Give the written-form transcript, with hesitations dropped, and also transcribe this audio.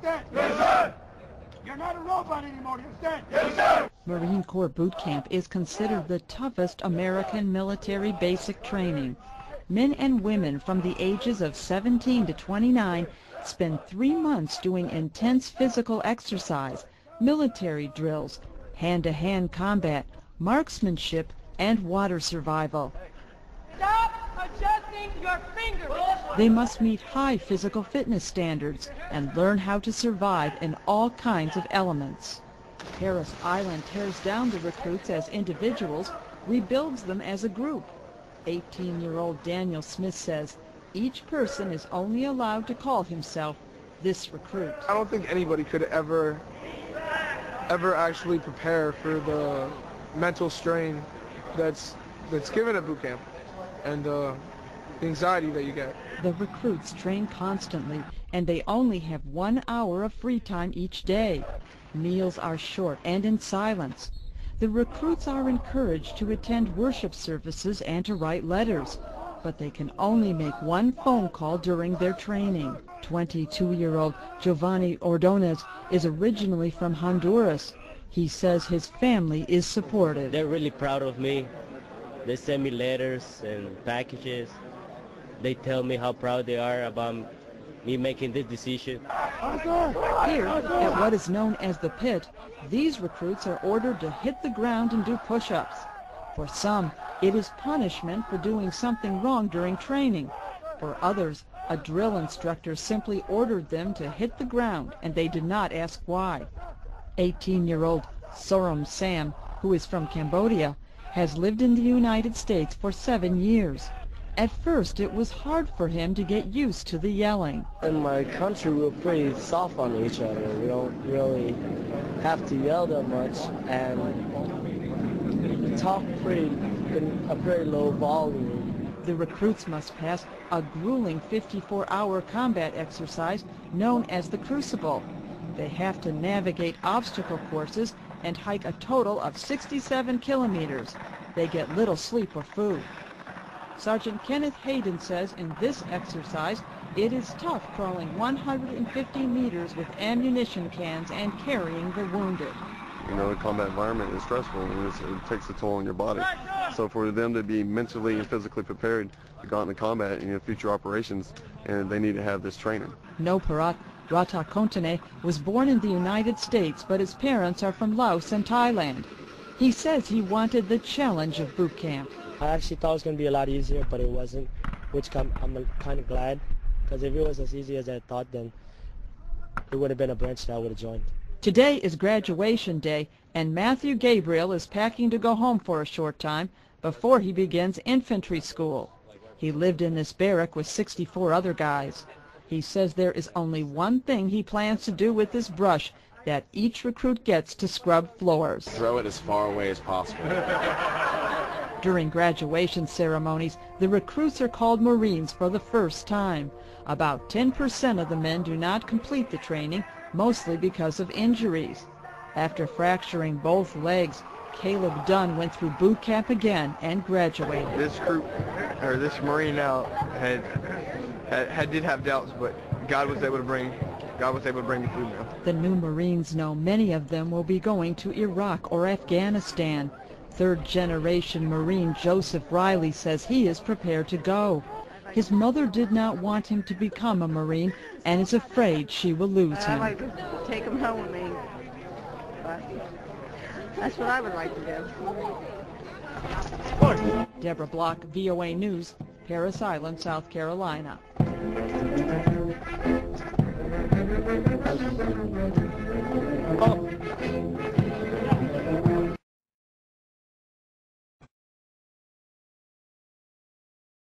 understand? Yes, sir! You're not a robot anymore, you understand? Yes, sir! Marine Corps boot camp is considered the toughest American military basic training. Men and women from the ages of 17 to 29 spend 3 months doing intense physical exercise, military drills, hand-to-hand combat, marksmanship, and water survival. Stop adjusting your fingers! They must meet high physical fitness standards and learn how to survive in all kinds of elements. Parris Island tears down the recruits as individuals, rebuilds them as a group. 18-year-old Daniel Smith says each person is only allowed to call himself this recruit. I don't think anybody could ever actually prepare for the mental strain that's given at boot camp and the anxiety that you get. The recruits train constantly, and they only have 1 hour of free time each day. Meals are short and in silence. The recruits are encouraged to attend worship services and to write letters, but they can only make 1 phone call during their training. 22-year-old Giovanni Ordonez is originally from Honduras. He says his family is supportive. They're really proud of me. They send me letters and packages. They tell me how proud they are about me making this decision. Here, at what is known as the pit, these recruits are ordered to hit the ground and do push-ups. For some, it is punishment for doing something wrong during training. For others, a drill instructor simply ordered them to hit the ground, and they did not ask why. 18-year-old Sorum Sam, who is from Cambodia, has lived in the United States for 7 years. At first, it was hard for him to get used to the yelling. In my country, we're pretty soft on each other. We don't really have to yell that much, and we talk in a pretty low volume. The recruits must pass a grueling 54-hour combat exercise known as the Crucible. They have to navigate obstacle courses and hike a total of 67 kilometers. They get little sleep or food. Sergeant Kenneth Hayden says in this exercise, it is tough crawling 150 meters with ammunition cans and carrying the wounded. You know, the combat environment is stressful and it takes a toll on your body. So for them to be mentally and physically prepared to go out into combat in future operations, and they need to have this training. Noparat Ratakontane was born in the United States, but his parents are from Laos and Thailand. He says he wanted the challenge of boot camp. I actually thought it was going to be a lot easier, but it wasn't, which I'm kind of glad, because if it was as easy as I thought, then it would have been a branch that I would have joined. Today is graduation day, and Matthew Gabriel is packing to go home for a short time before he begins infantry school. He lived in this barrack with 64 other guys. He says there is only one thing he plans to do with this brush that each recruit gets to scrub floors. Throw it as far away as possible. During graduation ceremonies, the recruits are called Marines for the first time. About 10% of the men do not complete the training, mostly because of injuries. After fracturing both legs, Caleb Dunn went through boot camp again and graduated. This group, or this Marine now, did have doubts, but God was able to bring me through now. The new Marines know many of them will be going to Iraq or Afghanistan. Third-generation Marine Joseph Riley says he is prepared to go. His mother did not want him to become a Marine and is afraid she will lose him. I'd like to take him home with me. But that's what I would like to do. Deborah Block, VOA News, Parris Island, South Carolina.